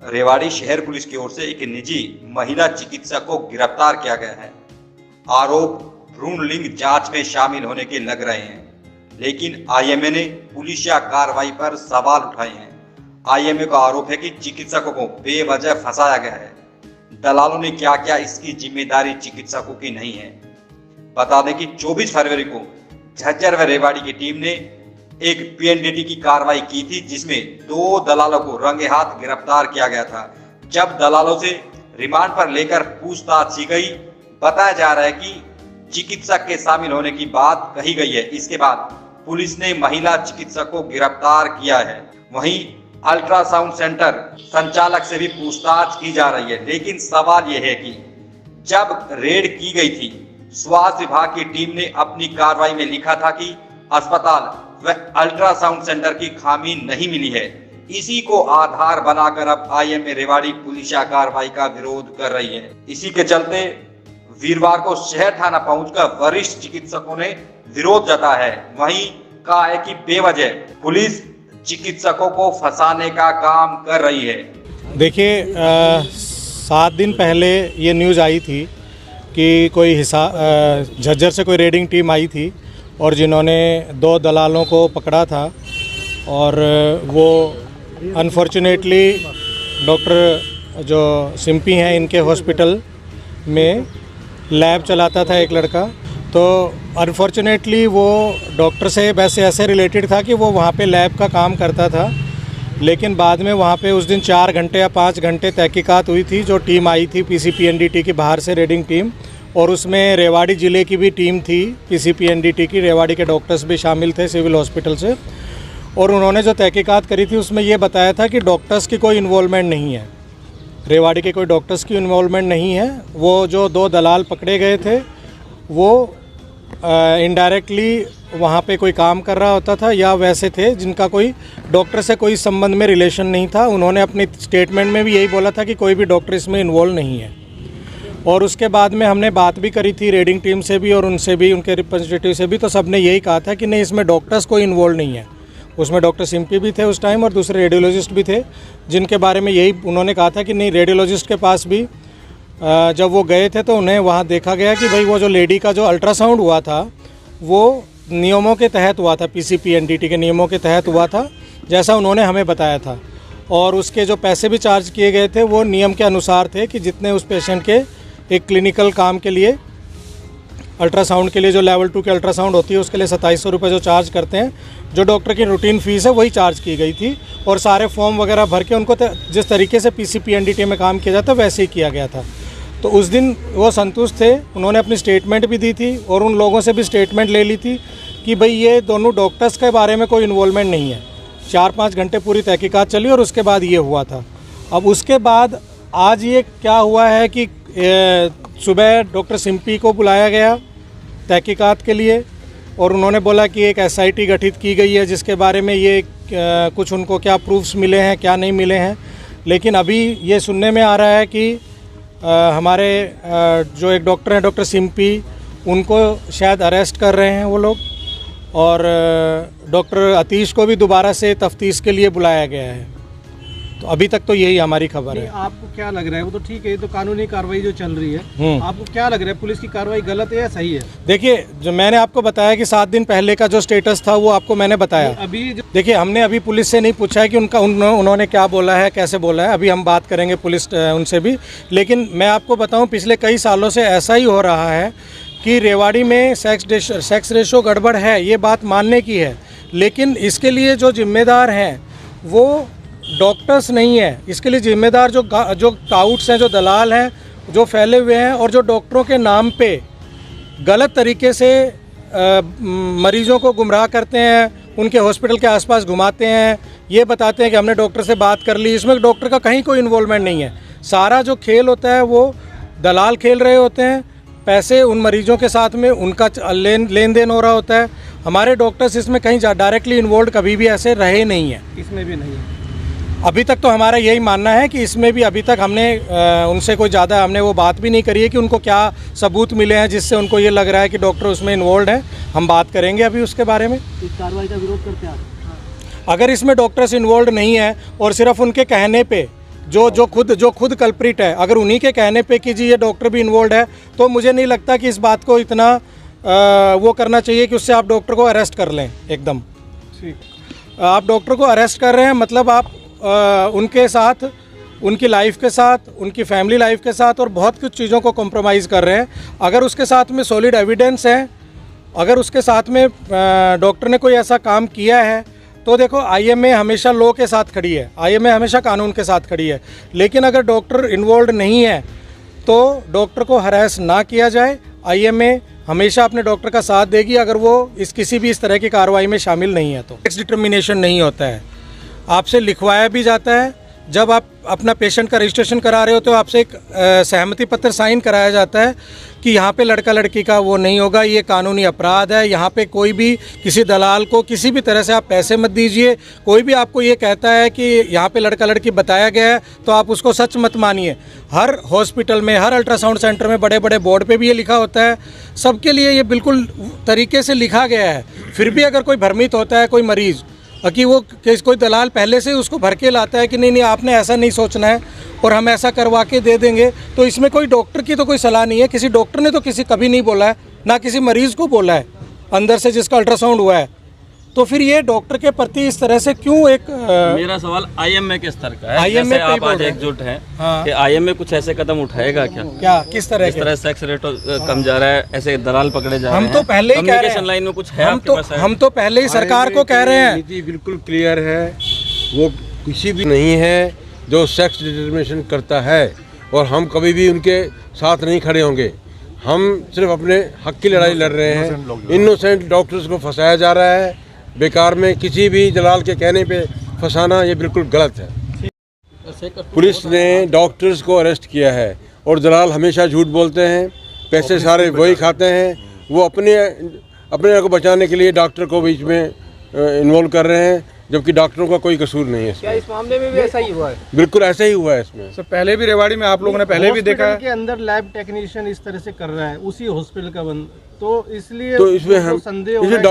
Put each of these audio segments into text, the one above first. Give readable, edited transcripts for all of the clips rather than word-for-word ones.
रेवाड़ी शहर पुलिस की ओर से एक निजी महिला चिकित्सक को गिरफ्तार किया गया है। आरोप भ्रूण लिंग जांच में शामिल होने के लग रहे हैं, लेकिन आईएमए ने पुलिसिया कार्रवाई पर सवाल उठाए हैं। आईएमए का आरोप है कि चिकित्सकों को बेवजह फंसाया गया है। दलालों ने क्या किया, इसकी जिम्मेदारी चिकित्सकों की नहीं है। बता दें कि 24 फरवरी को झज्जर व रेवाड़ी की टीम ने एक पीएनडीटी की कार्रवाई की थी, जिसमें 2 दलालों को रंगे हाथ गिरफ्तार किया गया था। जब दलालों से रिमांड पर लेकर पूछताछ की गई, बताया जा रहा है कि चिकित्सक के शामिल होने की बात कही गई है। इसके बाद पुलिस ने महिला चिकित्सक को गिरफ्तार किया है। वहीं अल्ट्रासाउंड सेंटर संचालक से भी पूछताछ की जा रही है, लेकिन सवाल यह है कि जब रेड की गई थी, स्वास्थ्य विभाग की टीम ने अपनी कार्रवाई में लिखा था कि अस्पताल व अल्ट्रासाउंड सेंटर की खामी नहीं मिली है। इसी को आधार बनाकर अब आईएमए रेवाड़ी पुलिसिया कार्रवाई का विरोध कर रही है। इसी के चलते वीरवार को शहर थाना पहुंचकर वरिष्ठ चिकित्सकों ने विरोध जताया है। वहीं कहा है कि बेवजह पुलिस चिकित्सकों को फंसाने का काम कर रही है। देखिए, 7 दिन पहले ये न्यूज़ आई थी कि कोई झज्जर से कोई रेडिंग टीम आई थी और जिन्होंने 2 दलालों को पकड़ा था, और वो अनफॉर्चुनेटली डॉक्टर जो सिम्पी हैं, इनके हॉस्पिटल में लैब चलाता था एक लड़का। तो अनफॉर्चुनेटली वो डॉक्टर से वैसे ऐसे रिलेटेड था कि वो वहाँ पे लैब का काम करता था, लेकिन बाद में वहाँ पे उस दिन 4 घंटे या 5 घंटे तहकीकात हुई थी। जो टीम आई थी पीसीपीएनडीटी की बाहर से रेडिंग टीम, और उसमें रेवाड़ी ज़िले की भी टीम थी पीसीपीएनडीटी की, रेवाड़ी के डॉक्टर्स भी शामिल थे सिविल हॉस्पिटल से। और उन्होंने जो तहकीकात करी थी उसमें ये बताया था कि डॉक्टर्स की कोई इन्वॉल्वमेंट नहीं है, रेवाड़ी के कोई डॉक्टर्स की इन्वॉल्वमेंट नहीं है। वो जो 2 दलाल पकड़े गए थे वो इनडायरेक्टली वहाँ पे कोई काम कर रहा होता था, या वैसे थे जिनका कोई डॉक्टर से कोई संबंध में रिलेशन नहीं था। उन्होंने अपनी स्टेटमेंट में भी यही बोला था कि कोई भी डॉक्टर इसमें इन्वॉल्व नहीं है। और उसके बाद में हमने बात भी करी थी रेडिंग टीम से भी और उनसे भी, उनके रिप्रेजेंटेटिव से भी, तो सबने यही कहा था कि नहीं, इसमें डॉक्टर्स कोई इन्वॉल्व नहीं है। उसमें डॉक्टर सिम्पी भी थे उस टाइम और दूसरे रेडियोलॉजिस्ट भी थे, जिनके बारे में यही उन्होंने कहा था कि नहीं, रेडियोलॉजिस्ट के पास भी जब वो गए थे तो उन्हें वहाँ देखा गया कि भाई वो जो लेडी का जो अल्ट्रासाउंड हुआ था वो नियमों के तहत हुआ था, पीसीपीएनडीटी के नियमों के तहत हुआ था, जैसा उन्होंने हमें बताया था। और उसके जो पैसे भी चार्ज किए गए थे वो नियम के अनुसार थे कि जितने उस पेशेंट के एक क्लिनिकल काम के लिए, अल्ट्रासाउंड के लिए जो लेवल 2 की अल्ट्रासाउंड होती है उसके लिए 2700 रुपये जो चार्ज करते हैं, जो डॉक्टर की रूटीन फीस है वही चार्ज की गई थी। और सारे फॉर्म वगैरह भर के उनको जिस तरीके से पीसीपीएनडीटी में काम किया जाता है वैसे ही किया गया था। तो उस दिन वो संतुष्ट थे, उन्होंने अपनी स्टेटमेंट भी दी थी और उन लोगों से भी स्टेटमेंट ले ली थी कि भाई ये दोनों डॉक्टर्स के बारे में कोई इन्वॉल्वमेंट नहीं है। 4-5 घंटे पूरी तहकीकात चली और उसके बाद ये हुआ था। अब उसके बाद आज ये क्या हुआ है कि सुबह डॉक्टर सिम्पी को बुलाया गया तहकीकात के लिए, और उन्होंने बोला कि एक एसआईटी गठित की गई है जिसके बारे में ये कुछ उनको क्या प्रूफ्स मिले हैं, क्या नहीं मिले हैं। लेकिन अभी ये सुनने में आ रहा है कि हमारे जो एक डॉक्टर हैं, डॉक्टर सिम्पी, उनको शायद अरेस्ट कर रहे हैं वो लोग, और डॉक्टर अतीश को भी दोबारा से तफ्तीश के लिए बुलाया गया है। तो अभी तक तो यही हमारी खबर है। आपको क्या लग रहा है? वो तो ठीक है, ये तो कानूनी कार्रवाई जो चल रही है, आपको क्या लग रहा है, पुलिस की कार्रवाई गलत है या सही है? देखिए, जो मैंने आपको बताया कि 7 दिन पहले का जो स्टेटस था वो आपको मैंने बताया। अभी देखिए, हमने अभी पुलिस से नहीं पूछा है कि उन्होंने क्या बोला है, कैसे बोला है। अभी हम बात करेंगे पुलिस उनसे भी। लेकिन मैं आपको बताऊँ, पिछले कई सालों से ऐसा ही हो रहा है कि रेवाड़ी में सेक्स रेशो गड़बड़ है, ये बात मानने की है। लेकिन इसके लिए जो जिम्मेदार हैं वो डॉक्टर्स नहीं है। इसके लिए जिम्मेदार जो टाउट्स हैं, जो दलाल हैं, जो फैले हुए हैं और जो डॉक्टरों के नाम पे गलत तरीके से मरीजों को गुमराह करते हैं, उनके हॉस्पिटल के आसपास घुमाते हैं, ये बताते हैं कि हमने डॉक्टर से बात कर ली। इसमें डॉक्टर का कहीं कोई इन्वॉल्वमेंट नहीं है। सारा जो खेल होता है वो दलाल खेल रहे होते हैं, पैसे उन मरीजों के साथ में उनका लेन देन हो रहा होता है। हमारे डॉक्टर्स इसमें कहीं डायरेक्टली इन्वॉल्व कभी भी ऐसे रहे नहीं हैं। इसमें भी नहीं है अभी तक। तो हमारा यही मानना है कि इसमें भी अभी तक हमने उनसे कोई ज़्यादा हमने वो बात भी नहीं करी है कि उनको क्या सबूत मिले हैं जिससे उनको ये लग रहा है कि डॉक्टर उसमें इन्वॉल्व है। हम बात करेंगे अभी उसके बारे में। इस कार्रवाई का विरोध करते हैं आप? अगर इसमें डॉक्टर्स इन्वॉल्व नहीं है और सिर्फ उनके कहने पे जो खुद कल्प्रिट है, अगर उन्हीं के कहने पे कि जी ये डॉक्टर भी इन्वॉल्व है, तो मुझे नहीं लगता कि इस बात को इतना वो करना चाहिए कि उससे आप डॉक्टर को अरेस्ट कर लें एकदम। ठीक। आप डॉक्टर को अरेस्ट कर रहे हैं, मतलब आप उनके साथ, उनकी लाइफ के साथ, उनकी फैमिली लाइफ के साथ और बहुत कुछ चीज़ों को कॉम्प्रोमाइज़ कर रहे हैं। अगर उसके साथ में सॉलिड एविडेंस है, अगर उसके साथ में डॉक्टर ने कोई ऐसा काम किया है, तो देखो आईएमए हमेशा लॉ के साथ खड़ी है, आईएमए हमेशा कानून के साथ खड़ी है। लेकिन अगर डॉक्टर इन्वॉल्व नहीं है तो डॉक्टर को हरास ना किया जाए। आईएमए हमेशा अपने डॉक्टर का साथ देगी अगर वो किसी भी इस तरह की कार्रवाई में शामिल नहीं है। तो टैक्स डिटर्मिनेशन नहीं होता है, आपसे लिखवाया भी जाता है। जब आप अपना पेशेंट का रजिस्ट्रेशन करा रहे हो तो आपसे एक सहमति पत्र साइन कराया जाता है कि यहाँ पे लड़का लड़की का वो नहीं होगा, ये कानूनी अपराध है, यहाँ पे कोई भी किसी दलाल को किसी भी तरह से आप पैसे मत दीजिए। कोई भी आपको ये कहता है कि यहाँ पे लड़का लड़की बताया गया है तो आप उसको सच मत मानिए। हर हॉस्पिटल में, हर अल्ट्रासाउंड सेंटर में बड़े बड़े बोर्ड पे भी ये लिखा होता है, सबके लिए ये बिल्कुल तरीके से लिखा गया है। फिर भी अगर कोई भ्रमित होता है कोई मरीज़ कि वो कोई दलाल पहले से उसको भर के लाता है कि नहीं आपने ऐसा नहीं सोचना है और हम ऐसा करवा के दे देंगे, तो इसमें कोई डॉक्टर की तो कोई सलाह नहीं है। किसी डॉक्टर ने तो कभी नहीं बोला है, ना किसी मरीज़ को बोला है अंदर से जिसका अल्ट्रासाउंड हुआ है। तो फिर ये डॉक्टर के प्रति इस तरह से क्यों एक मेरा सवाल आईएमए के स्तर का है। आईएमए जैसे आप आज एकजुट हैं, हाँ। कि आईएमए कुछ ऐसे कदम उठाएगा क्या किस तरह इस तरह सेक्स रेट कम जा रहा है, ऐसे दलाल पकड़े जा रहे हैं? हम तो पहले ही कह रहे हैं, कम्युनिकेशन लाइन में कुछ है आपके पास? हम तो पहले ही सरकार को कह रहे हैं, नीति बिल्कुल क्लियर है। वो किसी भी नहीं है जो सेक्स डिटर्मिनेशन करता है, और हम कभी भी उनके साथ नहीं खड़े होंगे। हम सिर्फ अपने हक की लड़ाई लड़ रहे हैं। इनोसेंट डॉक्टर्स को फंसाया जा रहा है, बेकार में किसी भी दलाल के कहने पे फंसाना ये बिल्कुल गलत है। पुलिस ने डॉक्टर्स को अरेस्ट किया है और दलाल हमेशा झूठ बोलते हैं, पैसे सारे वही खाते हैं। वो अपने को बचाने के लिए डॉक्टर को बीच में इन्वॉल्व कर रहे हैं, जबकि डॉक्टरों का कोई कसूर नहीं है इसमें। क्या इस मामले में भी ऐसा ही हुआ है? बिल्कुल ऐसा ही हुआ है इसमें। सर पहले भी रेवाड़ी में आप लोगों ने पहले भी देखा है के अंदर लैब टेक्नीशियन इस तरह से कर रहा है उसी हॉस्पिटल का बंद, तो इसलिए तो इसमें हम संदेह इसमें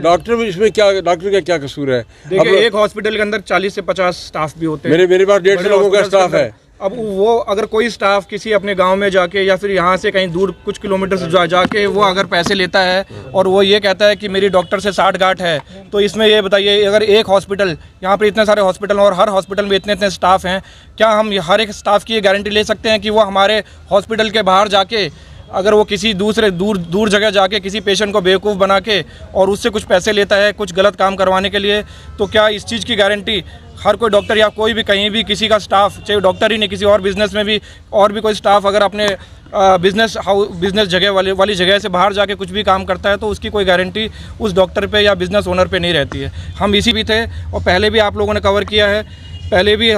डॉक्टर भी इसमें क्या, डॉक्टर का क्या कसूर है? देखिए एक हॉस्पिटल के अंदर 40 से 50 स्टाफ भी होते हैं। मेरे पास 150 लोगों का स्टाफ है। अब वो अगर कोई स्टाफ किसी अपने गांव में जाके या फिर यहाँ से कहीं दूर कुछ किलोमीटर से जाके वो अगर पैसे लेता है और वो ये कहता है कि मेरी डॉक्टर से साठ गांठ है, तो इसमें ये बताइए अगर एक हॉस्पिटल, यहाँ पर इतने सारे हॉस्पिटल और हर हॉस्पिटल में इतने इतने स्टाफ हैं, क्या हम हर एक स्टाफ की ये गारंटी ले सकते हैं कि वो हमारे हॉस्पिटल के बाहर जाके अगर वो किसी दूर जगह जाके किसी पेशेंट को बेवकूफ़ बना के और उससे कुछ पैसे लेता है कुछ गलत काम करवाने के लिए, तो क्या इस चीज़ की गारंटी हर कोई डॉक्टर या कोई भी कहीं भी किसी का स्टाफ, चाहे डॉक्टर ही नहीं किसी और बिजनेस में भी और भी कोई स्टाफ अगर अपने बिजनेस जगह वाली जगह से बाहर जाके कुछ भी काम करता है तो उसकी कोई गारंटी उस डॉक्टर पे या बिजनेस ओनर पे नहीं रहती है। हम इसी भी थे और पहले भी आप लोगों ने कवर किया है, पहले भी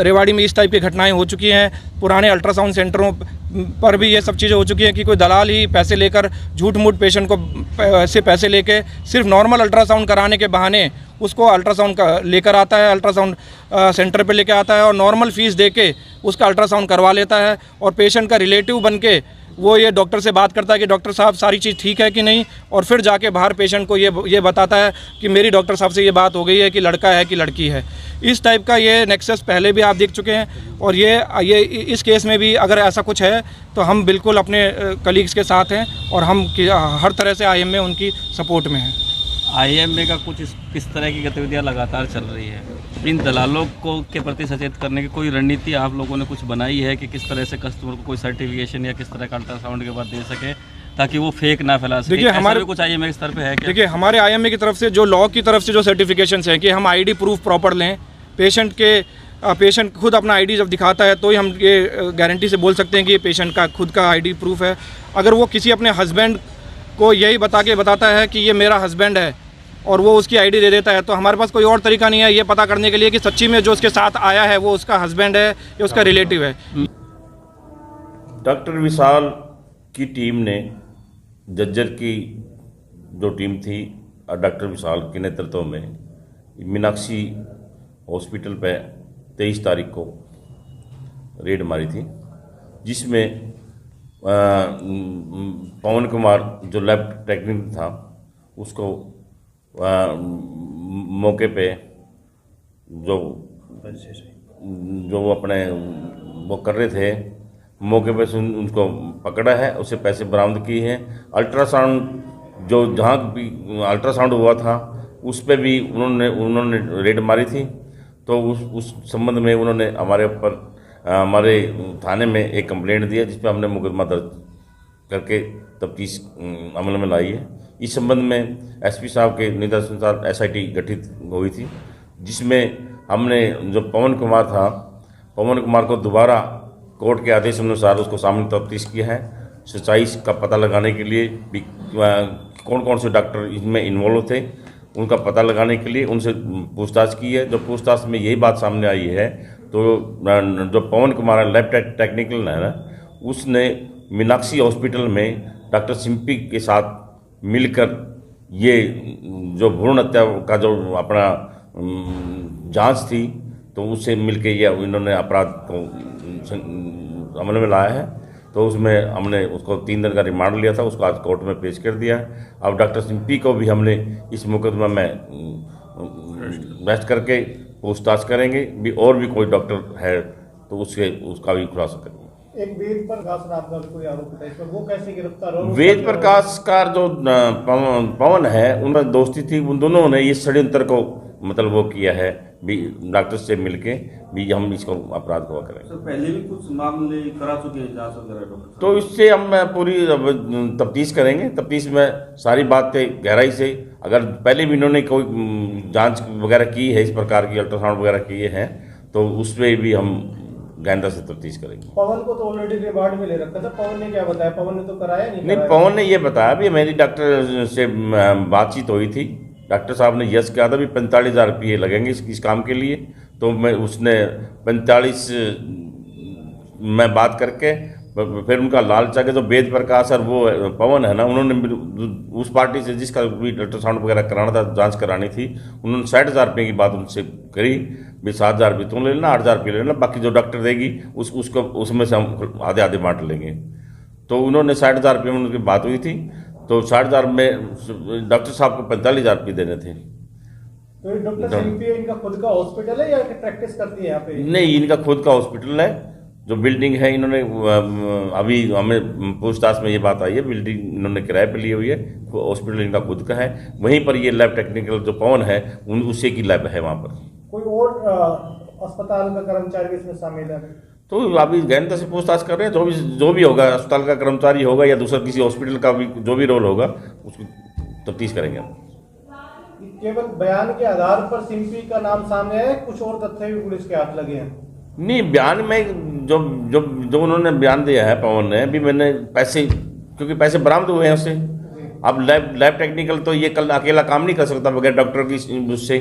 रेवाड़ी में इस टाइप की घटनाएं हो चुकी हैं। पुराने अल्ट्रासाउंड सेंटरों पर भी ये सब चीज़ें हो चुकी हैं कि कोई दलाल ही पैसे लेकर झूठ मूठ पेशेंट को से पैसे लेके सिर्फ नॉर्मल अल्ट्रासाउंड कराने के बहाने उसको अल्ट्रासाउंड का लेकर आता है, अल्ट्रासाउंड सेंटर पे लेके आता है और नॉर्मल फीस दे के उसका अल्ट्रासाउंड करवा लेता है और पेशेंट का रिलेटिव बन के वो ये डॉक्टर से बात करता है कि डॉक्टर साहब सारी चीज़ ठीक है कि नहीं, और फिर जाके बाहर पेशेंट को ये बताता है कि मेरी डॉक्टर साहब से ये बात हो गई है कि लड़का है कि लड़की है। इस टाइप का ये नेक्सस पहले भी आप देख चुके हैं और ये इस केस में भी अगर ऐसा कुछ है तो हम बिल्कुल अपने कलीग्स के साथ हैं और हम हर तरह से आईएमए उनकी सपोर्ट में हैं। आईएमए का कुछ किस तरह की गतिविधियां लगातार चल रही है? इन दलालों को के प्रति सचेत करने की कोई रणनीति आप लोगों ने कुछ बनाई है कि किस तरह से कस्टमर को कोई सर्टिफिकेशन या किस तरह का अल्ट्रासाउंड के बाद दे सके ताकि वो फेक ना फैला सके? देखिए हमारे कुछ आईएमए के स्तर पे है क्या? देखिए हमारे आईएमए की तरफ से जो लॉ की तरफ से जो सर्टिफिकेशंस हैं कि हम आईडी प्रूफ प्रॉपर लें, पेशेंट खुद अपना आईडी जब दिखाता है तो ही हम ये गारंटी से बोल सकते हैं कि ये पेशेंट का खुद का आईडी प्रूफ है। अगर वो किसी अपने हस्बैंड को यही बताता है कि ये मेरा हस्बैंड है और वो उसकी आईडी दे देता है तो हमारे पास कोई और तरीका नहीं है ये पता करने के लिए कि सच्ची में जो उसके साथ आया है वो उसका हस्बैंड है या उसका रिलेटिव है। डॉक्टर विशाल की टीम ने जज्जर की जो टीम थी डॉक्टर विशाल के नेतृत्व में मीनाक्षी हॉस्पिटल पे 23 तारीख को रेड मारी थी, जिसमें पवन कुमार जो लैब टेक्नीशियन था उसको मौके पे जो जो अपने वो कर रहे थे मौके पर उनको पकड़ा है, उससे पैसे बरामद किए हैं। अल्ट्रासाउंड जो जहाँ भी अल्ट्रासाउंड हुआ था उस पर भी उन्होंने रेड मारी थी। तो उस संबंध में उन्होंने हमारे ऊपर हमारे थाने में एक कंप्लेंट दिया, जिस पर हमने मुकदमा दर्ज करके तफ्तीश अमल में लाई है। इस संबंध में एसपी साहब के निर्देशानुसार एसआईटी गठित हुई थी, जिसमें हमने जो पवन कुमार को दोबारा कोर्ट के आदेश अनुसार उसको सामूहिक तफ्तीश किया है। सच्चाई का पता लगाने के लिए भी कौन कौन से डॉक्टर इसमें इन्वॉल्व थे उनका पता लगाने के लिए उनसे पूछताछ की है। जो पूछताछ में यही बात सामने आई है, तो जो पवन कुमार लैब टेक्निकल है ना, उसने मीनाक्षी हॉस्पिटल में डॉक्टर सिंपी के साथ मिलकर ये जो भ्रूण हत्या का जो अपना जांच थी, तो उससे मिलके ये इन्होंने अपराध को अमल में लाया है। तो उसमें हमने उसको 3 दिन का रिमांड लिया था, उसको आज कोर्ट में पेश कर दिया है। अब डॉक्टर सिंपी को भी हमने इस मुकदमा में अरेस्ट करके पूछताछ करेंगे भी, और भी कोई डॉक्टर है तो उसका भी खुलासा करेंगे। एक वेद प्रकाश नाम का कोई आरोप था इस पर, वो कैसे गिरफ्तार हो? वेद प्रकाश का जो पवन है, उनमें दोस्ती थी। उन दोनों ने ये षड्यंत्र को मतलब वो किया है भी, डॉक्टर से मिलके भी हम इसको अपराध को करेंगे। सर पहले भी कुछ मामले करा चुके हैं जांच वगैरह डॉक्टर, तो इससे हम पूरी तफ्तीश करेंगे। तफ्तीश में सारी बातें गहराई से, अगर पहले भी इन्होंने कोई जांच वगैरह की है, इस प्रकार की अल्ट्रासाउंड वगैरह किए हैं, तो उस पर भी हम गहनता से तफ्तीश करेंगे। पवन को तो ऑलरेडी रिमांड में ले रखा था, पवन ने क्या बताया? पवन ने तो कराया नहीं? पवन ने ये बताया भी मेरी डॉक्टर से बातचीत हुई थी, डॉक्टर साहब ने यस कहा था भी 45,000 रुपये लगेंगे इस काम के लिए। तो मैं उसने 45 में बात करके फिर उनका लालच आ के जो वेद प्रकाश और वो पवन है ना, उन्होंने उस पार्टी से जिसका भी अल्ट्रासाउंड वगैरह कराना था, जांच करानी थी, उन्होंने 60,000 रुपये की बात उनसे करी भी 7,000 रुपये तुम ले लेना, 8,000 रुपये ले लेना, बाकी जो डॉक्टर देगी उसको उसमें से हम आधे आधे बांट लेंगे। तो उन्होंने 60,000 रुपये में उनकी बात हुई थी, तो 60,000 में डॉक्टर साहब को 45,000 रुपये देने थे। तो डॉक्टर सिंपी इनका खुद का हॉस्पिटल है या प्रैक्टिस करती है यहाँ पे? नहीं, इनका खुद का हॉस्पिटल है। जो बिल्डिंग है, इन्होंने अभी हमें पूछताछ में ये बात आई है, बिल्डिंग इन्होंने किराए पे ली हुई है, हॉस्पिटल इनका खुद का है। वहीं पर ये लैब टेक्निकल जो पवन है उसी की लैब है वहाँ पर। कोई और अस्पताल का कर्मचारी इसमें शामिल है? तो अभी गहनता से पूछताछ कर रहे हैं। जो भी होगा, अस्पताल का कर्मचारी होगा या दूसरा किसी हॉस्पिटल का भी जो भी रोल होगा, उसकी तफ्तीश करेंगे हम। केवल बयान के आधार पर सिंपी का नाम सामने है, कुछ और तथ्य भी पुलिस के हाथ लगे हैं? नहीं, बयान में जो उन्होंने बयान दिया है पवन ने भी, मैंने पैसे, क्योंकि पैसे बरामद हुए हैं उससे। अब लैब टेक्निकल तो ये कल अकेला काम नहीं कर सकता बगैर डॉक्टर की उससे,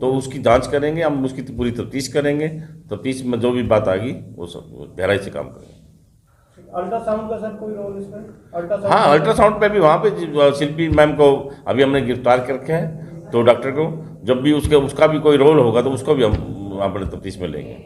तो उसकी जांच करेंगे हम, उसकी पूरी तफ्तीश करेंगे। तफ्तीश में जो भी बात आ गई वो सब गहराई से काम करेंगे। अल्ट्रासाउंड का सर कोई रोल इसमें? हाँ, अल्ट्रासाउंड पे भी वहाँ पे शिल्पी मैम को अभी हमने गिरफ्तार कर रखे हैं। तो डॉक्टर को जब भी उसका भी कोई रोल होगा तो उसको भी हम अपने तफ्तीश में लेंगे।